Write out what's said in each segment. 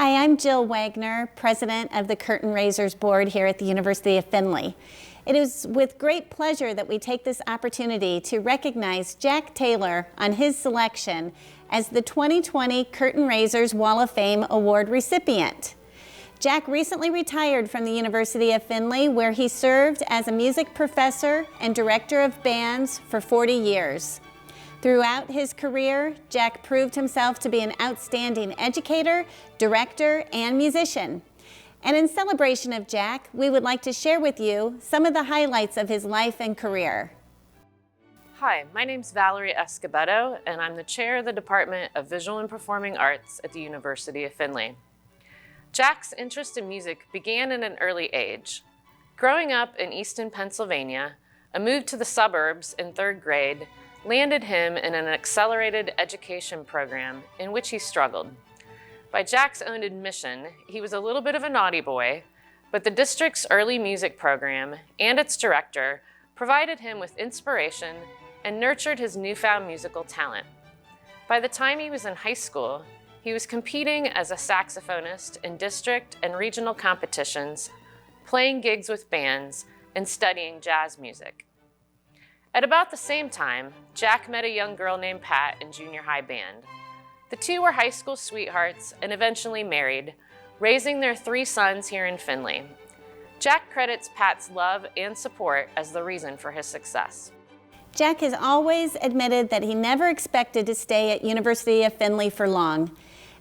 Hi, I'm Jill Wagner, President of the Curtain Raisers Board here at the University of Findlay. It is with great pleasure that we take this opportunity to recognize Jack Taylor on his selection as the 2020 Curtain Raisers Wall of Fame Award recipient. Jack recently retired from the University of Findlay, where he served as a music professor and director of bands for 40 years. Throughout his career, Jack proved himself to be an outstanding educator, director, and musician. And in celebration of Jack, we would like to share with you some of the highlights of his life and career. Hi, my name's Valerie Escobedo, and I'm the chair of the Department of Visual and Performing Arts at the University of Findlay. Jack's interest in music began at an early age. Growing up in Easton, Pennsylvania, a move to the suburbs in third grade landed him in an accelerated education program in which he struggled. By Jack's own admission, he was a little bit of a naughty boy, but the district's early music program and its director provided him with inspiration and nurtured his newfound musical talent. By the time he was in high school, he was competing as a saxophonist in district and regional competitions, playing gigs with bands, and studying jazz music. At about the same time, Jack met a young girl named Pat in junior high band. The two were high school sweethearts and eventually married, raising their 3 sons here in Findlay. Jack credits Pat's love and support as the reason for his success. Jack has always admitted that he never expected to stay at University of Findlay for long.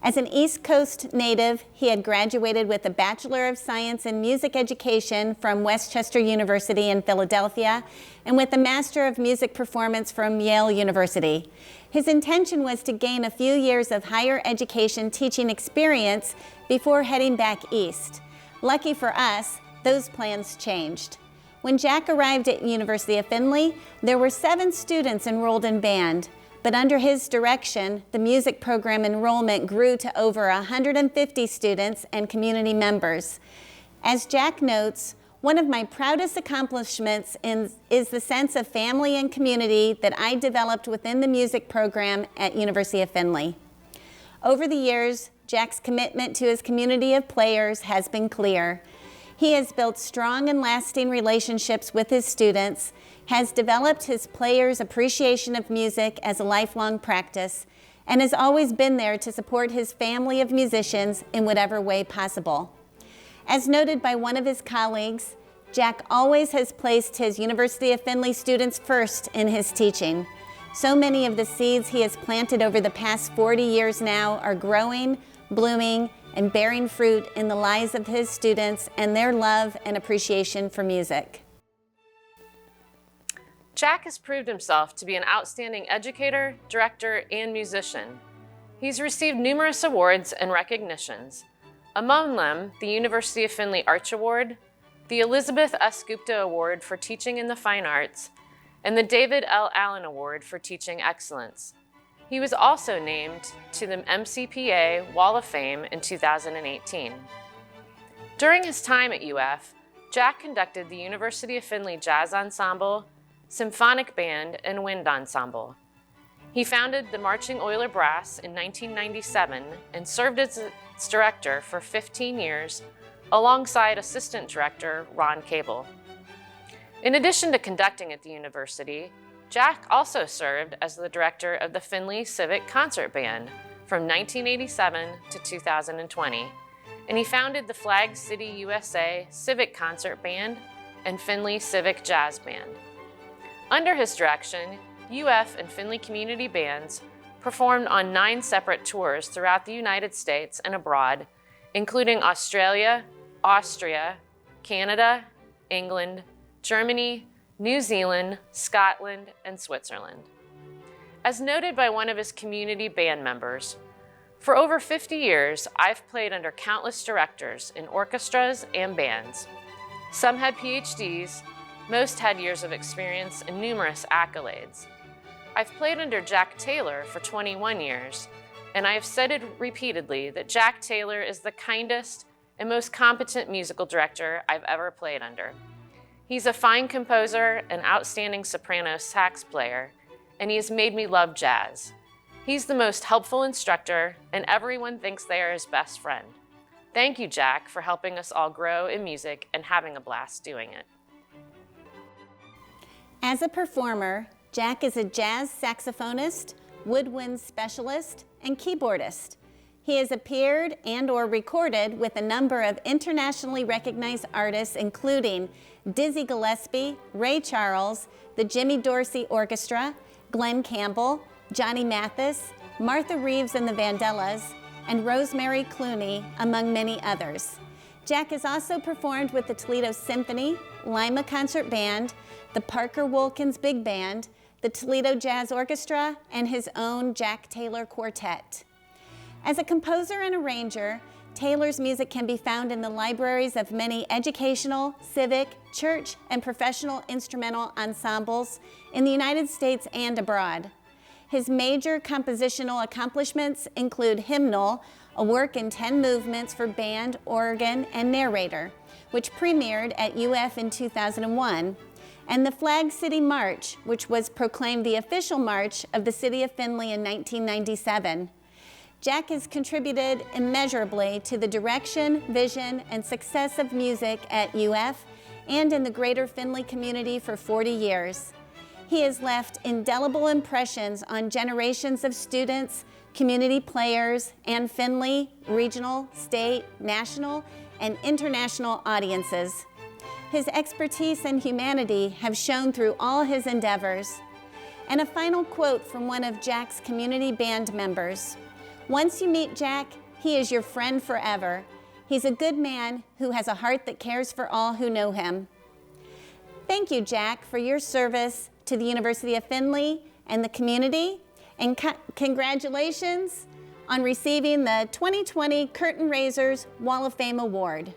As an East Coast native, he had graduated with a Bachelor of Science in Music Education from Westchester University in Philadelphia and with a Master of Music Performance from Yale University. His intention was to gain a few years of higher education teaching experience before heading back east. Lucky for us, those plans changed. When Jack arrived at University of Findlay, there were 7 students enrolled in band. But under his direction, the music program enrollment grew to over 150 students and community members. As Jack notes, one of my proudest accomplishments is the sense of family and community that I developed within the music program at University of Findlay. Over the years, Jack's commitment to his community of players has been clear. He has built strong and lasting relationships with his students, has developed his players' appreciation of music as a lifelong practice, and has always been there to support his family of musicians in whatever way possible. As noted by one of his colleagues, Jack always has placed his University of Findlay students first in his teaching. So many of the seeds he has planted over the past 40 years now are growing, blooming, and bearing fruit in the lives of his students and their love and appreciation for music. Jack has proved himself to be an outstanding educator, director, and musician. He's received numerous awards and recognitions, among them the University of Findlay Arch Award, the Elizabeth S. Gupta Award for Teaching in the Fine Arts, and the David L. Allen Award for Teaching Excellence. He was also named to the MCPA Wall of Fame in 2018. During his time at UF, Jack conducted the University of Findlay Jazz Ensemble, Symphonic Band, and Wind Ensemble. He founded the Marching Oiler Brass in 1997 and served as its director for 15 years alongside assistant director Ron Cable. In addition to conducting at the university, Jack also served as the director of the Findlay Civic Concert Band from 1987 to 2020, and he founded the Flag City USA Civic Concert Band and Findlay Civic Jazz Band. Under his direction, UF and Findlay community bands performed on 9 separate tours throughout the United States and abroad, including Australia, Austria, Canada, England, Germany, New Zealand, Scotland, and Switzerland. As noted by one of his community band members, for over 50 years, I've played under countless directors in orchestras and bands. Some had PhDs, most had years of experience and numerous accolades. I've played under Jack Taylor for 21 years, and I have said it repeatedly that Jack Taylor is the kindest and most competent musical director I've ever played under. He's a fine composer, an outstanding soprano sax player, and he has made me love jazz. He's the most helpful instructor, and everyone thinks they are his best friend. Thank you, Jack, for helping us all grow in music and having a blast doing it. As a performer, Jack is a jazz saxophonist, woodwind specialist, and keyboardist. He has appeared and/or recorded with a number of internationally recognized artists, including Dizzy Gillespie, Ray Charles, the Jimmy Dorsey Orchestra, Glenn Campbell, Johnny Mathis, Martha Reeves and the Vandellas, and Rosemary Clooney, among many others. Jack has also performed with the Toledo Symphony, Lima Concert Band, the Parker Wilkins Big Band, the Toledo Jazz Orchestra, and his own Jack Taylor Quartet. As a composer and arranger, Taylor's music can be found in the libraries of many educational, civic, church, and professional instrumental ensembles in the United States and abroad. His major compositional accomplishments include Hymnal, a work in 10 movements for band, organ, and narrator, which premiered at UF in 2001, and the Flag City March, which was proclaimed the official march of the city of Findlay in 1997. Jack has contributed immeasurably to the direction, vision, and success of music at UF and in the greater Findlay community for 40 years. He has left indelible impressions on generations of students, community players, and Findlay regional, state, national, and international audiences. His expertise and humanity have shown through all his endeavors. And a final quote from one of Jack's community band members. Once you meet Jack, he is your friend forever. He's a good man who has a heart that cares for all who know him. Thank you, Jack, for your service to the University of Findlay and the community, and congratulations on receiving the 2020 Curtain Raisers Wall of Fame Award.